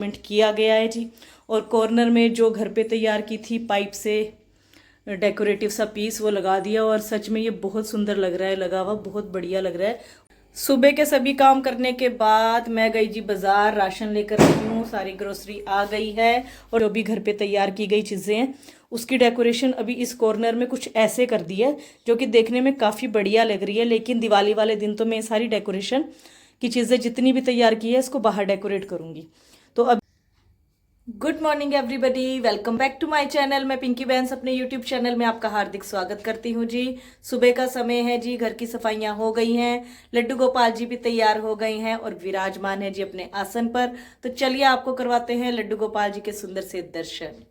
किया गया है जी। और कॉर्नर में जो घर पे तैयार की थी पाइप से डेकोरेटिव सा पीस वो लगा दिया और सच में ये बहुत सुंदर लग रहा है, लगा हुआ बहुत बढ़िया लग रहा है। सुबह के सभी काम करने के बाद मैं गई जी बाजार, राशन लेकर आई हूँ, सारी ग्रोसरी आ गई है और जो भी घर पे तैयार की गई चीज़ें हैं उसकी डेकोरेशन अभी इस कॉर्नर में कुछ ऐसे कर दी है जो कि देखने में काफ़ी बढ़िया लग रही है। लेकिन दिवाली वाले दिन तो मैं सारी डेकोरेशन की चीज़ें जितनी भी तैयार की है इसको बाहर डेकोरेट करूँगी। तो अब good morning everybody, welcome back to my channel. मैं पिंकी बैंस अपने यूट्यूब चैनल में आपका हार्दिक स्वागत करती हूँ जी। सुबह का समय है जी, घर की सफाइयाँ हो गई हैं, लड्डू गोपाल जी भी तैयार हो गए हैं और विराजमान है जी अपने आसन पर। तो चलिए आपको करवाते हैं लड्डू गोपाल जी के सुंदर से दर्शन।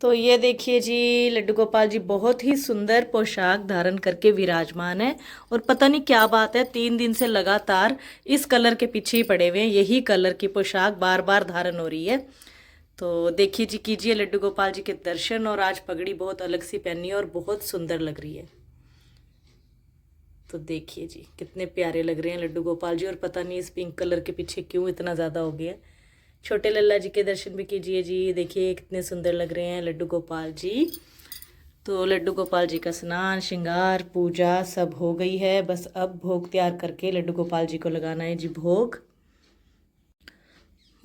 तो ये देखिए जी, लड्डू गोपाल जी बहुत ही सुंदर पोशाक धारण करके विराजमान है और पता नहीं क्या बात है, 3 दिन से लगातार इस कलर के पीछे ही पड़े हुए हैं। यही कलर की पोशाक बार बार धारण हो रही है। तो देखिए जी, कीजिए लड्डू गोपाल जी के दर्शन। और आज पगड़ी बहुत अलग सी पहनी है और बहुत सुंदर लग रही है। तो देखिए जी कितने प्यारे लग रहे हैं लड्डू गोपाल जी। और पता नहीं इस पिंक कलर के पीछे क्यों इतना ज़्यादा हो गया। छोटे लल्ला जी के दर्शन भी कीजिए जी, देखिए कितने सुंदर लग रहे हैं लड्डू गोपाल जी। तो लड्डू गोपाल जी का स्नान, श्रृंगार, पूजा सब हो गई है। बस अब भोग तैयार करके लड्डू गोपाल जी को लगाना है जी भोग।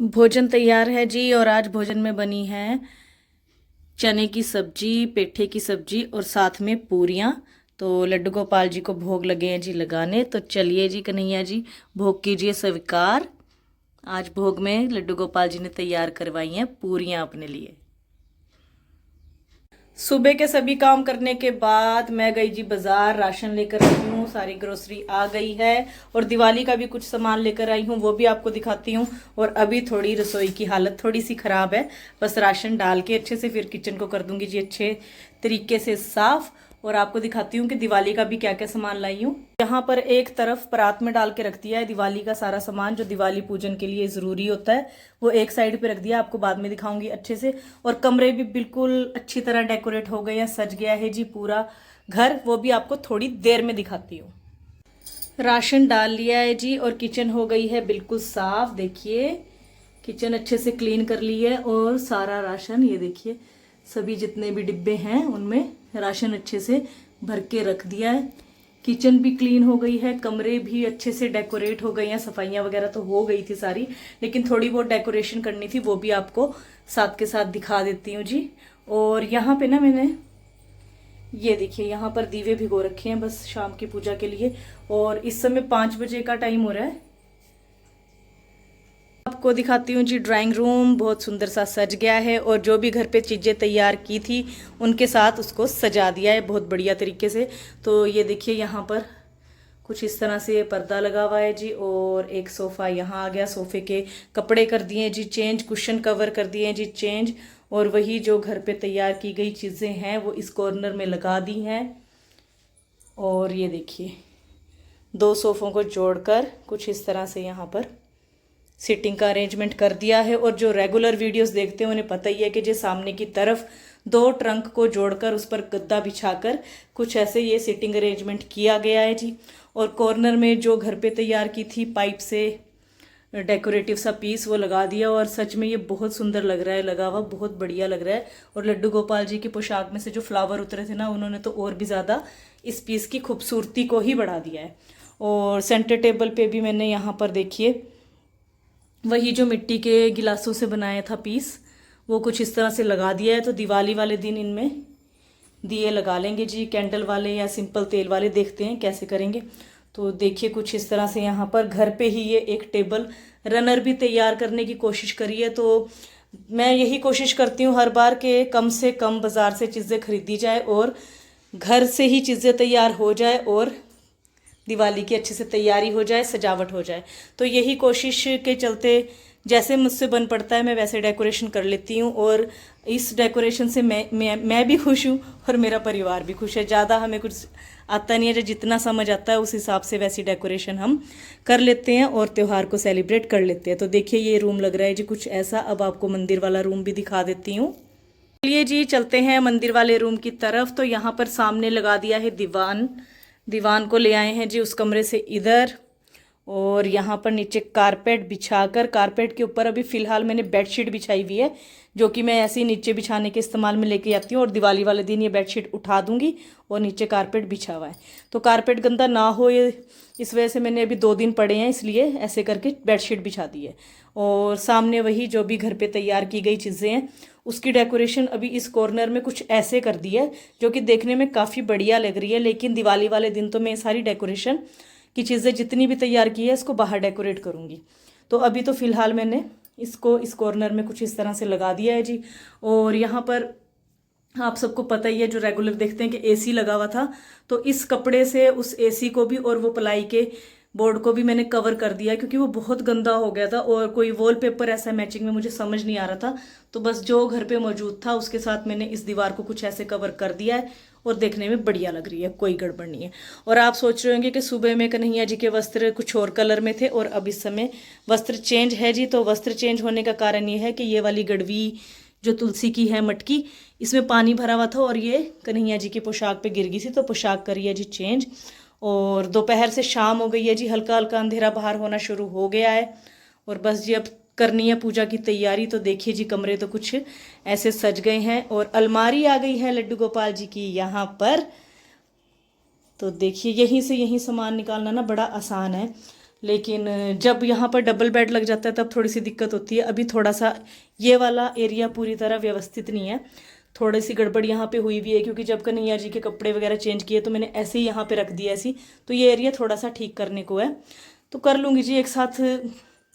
भोजन तैयार है जी और आज भोजन में बनी है चने की सब्जी, पेठे की सब्जी और साथ में पूरियाँ। तो लड्डू गोपाल जी को भोग लगे हैं जी लगाने। तो चलिए जी कन्हैया जी, भोग कीजिए स्वीकार। आज भोग में लड्डू गोपाल जी ने तैयार करवाई हैं पूरियाँ अपने लिए। सुबह के सभी काम करने के बाद मैं गई जी बाजार, राशन लेकर आई हूँ, सारी ग्रोसरी आ गई है और दिवाली का भी कुछ सामान लेकर आई हूँ, वो भी आपको दिखाती हूँ। और अभी थोड़ी रसोई की हालत थोड़ी सी ख़राब है, बस राशन डाल के अच्छे से फिर किचन को कर दूंगी जी अच्छे तरीके से साफ़। और आपको दिखाती हूँ कि दिवाली का भी क्या क्या सामान लाई हूँ। यहाँ पर एक तरफ परात में डाल के रख दिया है दिवाली का सारा सामान जो दिवाली पूजन के लिए ज़रूरी होता है, वो एक साइड पे रख दिया, आपको बाद में दिखाऊंगी अच्छे से। और कमरे भी बिल्कुल अच्छी तरह डेकोरेट हो गए हैं, सज गया है जी पूरा घर, वो भी आपको थोड़ी देर में दिखाती हूँ। राशन डाल लिया है जी और किचन हो गई है बिल्कुल साफ। देखिए किचन अच्छे से क्लीन कर ली है और सारा राशन ये देखिए सभी जितने भी डिब्बे हैं उनमें राशन अच्छे से भर के रख दिया है। किचन भी क्लीन हो गई है, कमरे भी अच्छे से डेकोरेट हो गए हैं, सफाइयाँ वगैरह तो हो गई थी सारी, लेकिन थोड़ी बहुत डेकोरेशन करनी थी, वो भी आपको साथ के साथ दिखा देती हूँ जी। और यहाँ पे ना मैंने ये देखिए यहाँ पर दीवे भिगो रखे हैं बस शाम की पूजा के लिए। और इस समय 5 बजे का टाइम हो रहा है। आपको दिखाती हूँ जी ड्राइंग रूम बहुत सुंदर सा सज गया है और जो भी घर पे चीज़ें तैयार की थी उनके साथ उसको सजा दिया है बहुत बढ़िया तरीके से। तो ये देखिए यहाँ पर कुछ इस तरह से पर्दा लगा हुआ है जी और एक सोफ़ा यहाँ आ गया, सोफ़े के कपड़े कर दिए जी चेंज, कुशन कवर कर दिए जी चेंज। और वही जो घर पे तैयार की गई चीज़ें हैं वो इस कॉर्नर में लगा दी हैं। और ये देखिए 2 सोफ़ों को जोड़कर कुछ इस तरह से यहाँ पर सीटिंग का अरेंजमेंट कर दिया है। और जो रेगुलर वीडियोस देखते हैं उन्हें पता ही है कि जो सामने की तरफ 2 ट्रंक को जोड़कर उस पर गद्दा बिछाकर कुछ ऐसे ये सीटिंग अरेंजमेंट किया गया है जी। और कॉर्नर में जो घर पे तैयार की थी पाइप से डेकोरेटिव सा पीस वो लगा दिया और सच में ये बहुत सुंदर लग रहा है, लगा हुआ बहुत बढ़िया लग रहा है। और लड्डू गोपाल जी की पोशाक में से जो फ्लावर उतरे थे ना उन्होंने तो और भी ज़्यादा इस पीस की खूबसूरती को ही बढ़ा दिया है। और सेंटर टेबल पे भी मैंने यहाँ पर देखिए वही जो मिट्टी के गिलासों से बनाया था पीस वो कुछ इस तरह से लगा दिया है। तो दिवाली वाले दिन इनमें दिए लगा लेंगे जी, कैंडल वाले या सिंपल तेल वाले, देखते हैं कैसे करेंगे। तो देखिए कुछ इस तरह से यहाँ पर घर पे ही ये एक टेबल रनर भी तैयार करने की कोशिश करी है। तो मैं यही कोशिश करती हूँ हर बार के कम से कम बाज़ार से चीज़ें खरीदी जाए और घर से ही चीज़ें तैयार हो जाए और दिवाली की अच्छे से तैयारी हो जाए, सजावट हो जाए। तो यही कोशिश के चलते जैसे मुझसे बन पड़ता है मैं वैसे डेकोरेशन कर लेती हूँ। और इस डेकोरेशन से मैं भी खुश हूँ और मेरा परिवार भी खुश है। ज़्यादा हमें कुछ आता नहीं है, जो जितना समझ आता है उस हिसाब से वैसी डेकोरेशन हम कर लेते हैं और त्यौहार को सेलिब्रेट कर लेते हैं। तो देखिए ये रूम लग रहा है जी कुछ ऐसा। अब आपको मंदिर वाला रूम भी दिखा देती हूँ। चलिए जी चलते हैं मंदिर वाले रूम की तरफ। तो यहाँ पर सामने लगा दिया है दीवान, दीवान को ले आए हैं जी उस कमरे से इधर। और यहाँ पर नीचे कारपेट बिछाकर, कारपेट के ऊपर अभी फ़िलहाल मैंने बेडशीट बिछाई हुई है, जो कि मैं ऐसे ही नीचे बिछाने के इस्तेमाल में लेके आती हूँ, और दिवाली वाले दिन ये बेडशीट उठा दूंगी और नीचे कारपेट बिछा हुआ है। तो कारपेट गंदा ना हो, ये इस वजह से मैंने अभी 2 दिन पड़े हैं, इसलिए ऐसे करके बेडशीट बिछा दी है। और सामने वही जो भी घर पे तैयार की गई चीज़ें हैं, उसकी डेकोरेशन अभी इस कॉर्नर में कुछ ऐसे कर दी है, जो कि देखने में काफ़ी बढ़िया लग रही है। लेकिन दिवाली वाले दिन तो मैं सारी डेकोरेशन की चीज़ें जितनी भी तैयार की है, इसको बाहर डेकोरेट करूँगी। तो अभी तो फ़िलहाल मैंने इसको इस कॉर्नर में कुछ इस तरह से लगा दिया है जी। और यहाँ पर आप सबको पता ही है, जो रेगुलर देखते हैं, कि एसी लगा हुआ था, तो इस कपड़े से उस एसी को भी और वो प्लाई के बोर्ड को भी मैंने कवर कर दिया, क्योंकि वो बहुत गंदा हो गया था और कोई वॉलपेपर ऐसा मैचिंग में मुझे समझ नहीं आ रहा था। तो बस जो घर पे मौजूद था उसके साथ मैंने इस दीवार को कुछ ऐसे कवर कर दिया है, और देखने में बढ़िया लग रही है, कोई गड़बड़ नहीं है। और आप सोच रहे होंगे कि सुबह में कन्हैया जी के वस्त्र कुछ और कलर में थे और अब इस समय वस्त्र चेंज है जी। तो वस्त्र चेंज होने का कारण ये है कि ये वाली गड़वी जो तुलसी की है मटकी, इसमें पानी भरा हुआ था और ये कन्हैया जी की पोशाक पे गिर गई थी, तो पोशाक करी है जी चेंज। और दोपहर से शाम हो गई है जी, हल्का हल्का अंधेरा बाहर होना शुरू हो गया है, और बस जी अब करनी है पूजा की तैयारी। तो देखिए जी, कमरे तो कुछ ऐसे सज गए हैं, और अलमारी आ गई है लड्डू गोपाल जी की यहाँ पर। तो देखिए, यहीं से यहीं सामान निकालना ना बड़ा आसान है, लेकिन जब यहाँ पर डबल बेड लग जाता है तब थोड़ी सी दिक्कत होती है। अभी थोड़ा सा ये वाला एरिया पूरी तरह व्यवस्थित नहीं है, थोड़ी सी गड़बड़ यहाँ पे हुई भी है, क्योंकि जब कन्हैया जी के कपड़े वगैरह चेंज किए तो मैंने ऐसे ही यहाँ पे रख दिया ऐसी। तो ये एरिया थोड़ा सा ठीक करने को है, तो कर लूँगी जी, एक साथ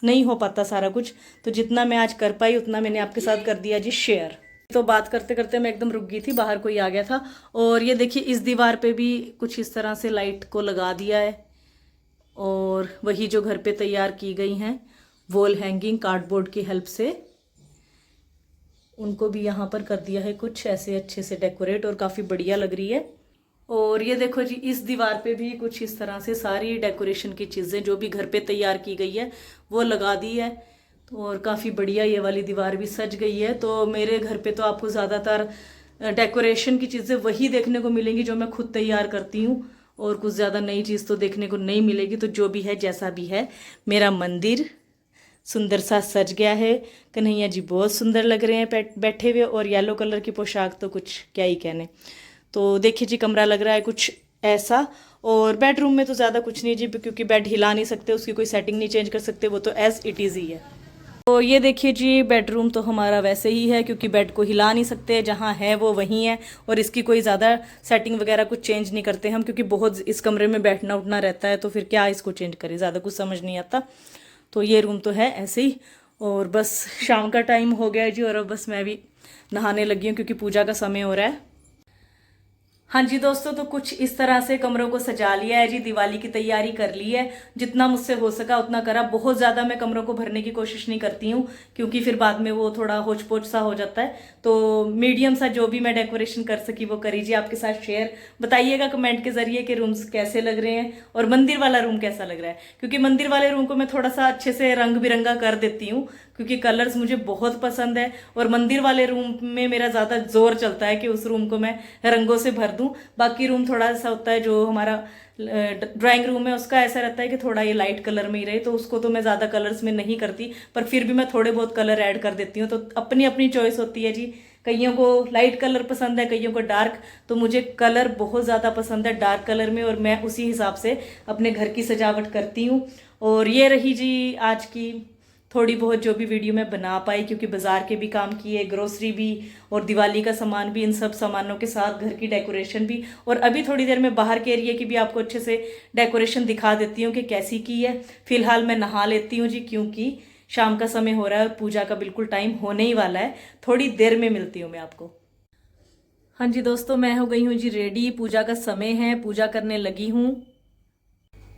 नहीं हो पाता सारा कुछ। तो जितना मैं आज कर पाई उतना मैंने आपके साथ कर दिया जी शेयर। तो बात करते करते मैं एकदम रुक गई थी, बाहर कोई आ गया था। और ये देखिए, इस दीवार पे भी कुछ इस तरह से लाइट को लगा दिया है, और वही जो घर पे तैयार की गई हैं वॉल हैंगिंग कार्डबोर्ड की हेल्प से, उनको भी यहाँ पर कर दिया है कुछ ऐसे अच्छे से डेकोरेट, और काफ़ी बढ़िया लग रही है। और ये देखो जी, इस दीवार पे भी कुछ इस तरह से सारी डेकोरेशन की चीज़ें जो भी घर पे तैयार की गई है वो लगा दी है, और काफ़ी बढ़िया ये वाली दीवार भी सज गई है। तो मेरे घर पे तो आपको ज़्यादातर डेकोरेशन की चीज़ें वही देखने को मिलेंगी जो मैं खुद तैयार करती हूँ, और कुछ ज़्यादा नई चीज़ तो देखने को नहीं मिलेगी। तो जो भी है जैसा भी है, मेरा मंदिर सुंदर सा सज गया है। कन्हैया जी बहुत सुंदर लग रहे हैं बैठे हुए, और येलो कलर की पोशाक तो कुछ क्या ही कहने। तो देखिए जी, कमरा लग रहा है कुछ ऐसा। और बेडरूम में तो ज़्यादा कुछ नहीं जी, क्योंकि बेड हिला नहीं सकते, उसकी कोई सेटिंग नहीं चेंज कर सकते, वो तो एज इट इज़ ही है। तो ये देखिए जी, बेडरूम तो हमारा वैसे ही है, क्योंकि बेड को हिला नहीं सकते, जहाँ है वो वहीं है, और इसकी कोई ज़्यादा सेटिंग वगैरह कुछ चेंज नहीं करते हम, क्योंकि बहुत इस कमरे में बैठना उठना रहता है, तो फिर क्या इसको चेंज करें, ज़्यादा कुछ समझ नहीं आता। तो ये रूम तो है ऐसे ही। और बस शाम का टाइम हो गया है जी, और अब बस मैं भी नहाने लगी हूँ, क्योंकि पूजा का समय हो रहा है। हाँ जी दोस्तों, तो कुछ इस तरह से कमरों को सजा लिया है जी, दिवाली की तैयारी कर ली है, जितना मुझसे हो सका उतना करा। बहुत ज़्यादा मैं कमरों को भरने की कोशिश नहीं करती हूँ, क्योंकि फिर बाद में वो थोड़ा होच पोच सा हो जाता है। तो मीडियम सा जो भी मैं डेकोरेशन कर सकी वो करी जी। आपके साथ शेयर बताइएगा कमेंट के जरिए कि रूम्स कैसे लग रहे हैं, और मंदिर वाला रूम कैसा लग रहा है, क्योंकि मंदिर वाले रूम को मैं थोड़ा सा अच्छे से रंग बिरंगा कर देती हूँ, क्योंकि कलर्स मुझे बहुत पसंद है। और मंदिर वाले रूम में मेरा ज़्यादा जोर चलता है कि उस रूम को मैं रंगों से भर दूं। बाकी रूम थोड़ा ऐसा होता है, जो हमारा ड्राइंग रूम है उसका ऐसा रहता है कि थोड़ा ये लाइट कलर में ही रहे, तो उसको तो मैं ज़्यादा कलर्स में नहीं करती, पर फिर भी मैं थोड़े बहुत कलर ऐड कर देती हूँ। तो अपनी अपनी चॉइस होती है जी, कईयों को लाइट कलर पसंद है, कईयों को डार्क। तो मुझे कलर बहुत ज़्यादा पसंद है डार्क कलर में, और मैं उसी हिसाब से अपने घर की सजावट करती हूँ। और ये रही जी आज की थोड़ी बहुत जो भी वीडियो मैं बना पाई, क्योंकि बाजार के भी काम किए, ग्रोसरी भी, और दिवाली का सामान भी, इन सब सामानों के साथ घर की डेकोरेशन भी। और अभी थोड़ी देर में बाहर के एरिया की भी आपको अच्छे से डेकोरेशन दिखा देती हूँ कि कैसी की है। फिलहाल मैं नहा लेती हूँ जी, क्योंकि शाम का समय हो रहा है और पूजा का बिल्कुल टाइम होने ही वाला है। थोड़ी देर में मिलती हूँ मैं आपको। हाँ जी दोस्तों, मैं हो गई हूँ जी रेडी, पूजा का समय है, पूजा करने लगी हूँ।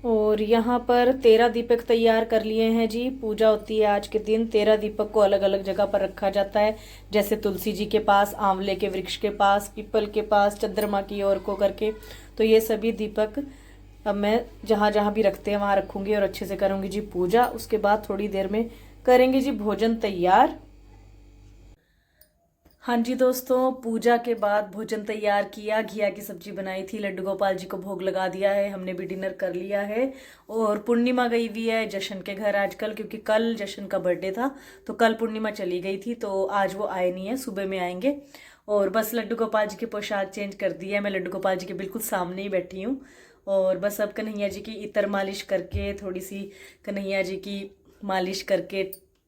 और यहाँ पर 13 दीपक तैयार कर लिए हैं जी। पूजा होती है आज के दिन, 13 दीपक को अलग अलग जगह पर रखा जाता है, जैसे तुलसी जी के पास, आंवले के वृक्ष के पास, पीपल के पास, चंद्रमा की ओर को करके। तो ये सभी दीपक अब मैं जहाँ जहाँ भी रखते हैं वहाँ रखूँगी, और अच्छे से करूँगी जी पूजा। उसके बाद थोड़ी देर में करेंगे जी भोजन तैयार। हाँ जी दोस्तों, पूजा के बाद भोजन तैयार किया, घिया की सब्जी बनाई थी, लड्डू गोपाल जी को भोग लगा दिया है, हमने भी डिनर कर लिया है। और पूर्णिमा गई हुई है जशन के घर आजकल, क्योंकि कल जशन का बर्थडे था, तो कल पूर्णिमा चली गई थी, तो आज वो आए नहीं है, सुबह में आएंगे। और बस लड्डू गोपाल जी की पोशाक चेंज कर दी है, मैं लड्डू गोपाल जी के बिल्कुल सामने ही बैठी हूँ। और बस अब कन्हैया जी की इतर मालिश करके, थोड़ी सी कन्हैया जी की मालिश करके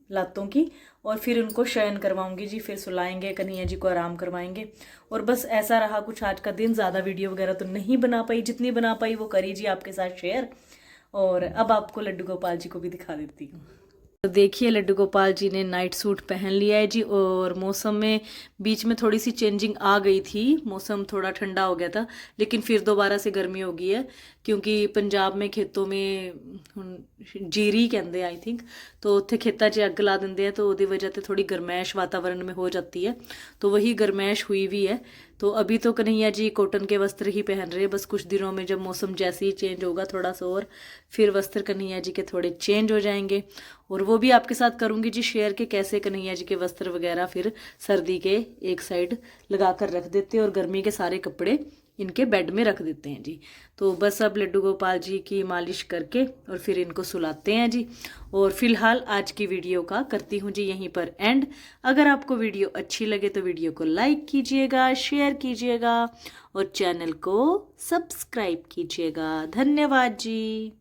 लातों की, और फिर उनको शयन करवाऊंगी जी, फिर सुलाएंगे, कन्हैया जी को आराम करवाएंगे। और बस ऐसा रहा कुछ आज का दिन। ज़्यादा वीडियो वगैरह तो नहीं बना पाई, जितनी बना पाई वो करी जी आपके साथ शेयर। और अब आपको लड्डू गोपाल जी को भी दिखा देती हूँ। तो देखिए लड्डू गोपाल जी ने नाइट सूट पहन लिया है जी। और मौसम में बीच में थोड़ी सी चेंजिंग आ गई थी, मौसम थोड़ा ठंडा हो गया था, लेकिन फिर दोबारा से गर्मी हो गई है, क्योंकि पंजाब में खेतों में जीरी कहते आई थिंक, तो उत्थे खेतों 'ਚ ਅੱਗ ला देंगे, तो ਉਹਦੀ वजह से थोड़ी गर्मैश वातावरण में हो जाती है, तो वही गर्मैश हुई भी है। तो अभी तो कन्हैया जी कॉटन के वस्त्र ही पहन रहे हैं, बस कुछ दिनों में जब मौसम जैसे ही चेंज होगा थोड़ा सा और, फिर वस्त्र कन्हैया जी के थोड़े चेंज हो जाएंगे। और वो भी आपके साथ करूंगी जी शेयर के कैसे कन्हैया जी के वस्त्र वगैरह फिर सर्दी के एक साइड लगा कर रख देते हैं, और गर्मी के सारे कपड़े इनके बेड में रख देते हैं जी। तो बस अब लड्डू गोपाल जी की मालिश करके और फिर इनको सुलाते हैं जी। और फिलहाल आज की वीडियो का करती हूँ जी यहीं पर एंड। अगर आपको वीडियो अच्छी लगे तो वीडियो को लाइक कीजिएगा, शेयर कीजिएगा और चैनल को सब्सक्राइब कीजिएगा। धन्यवाद जी।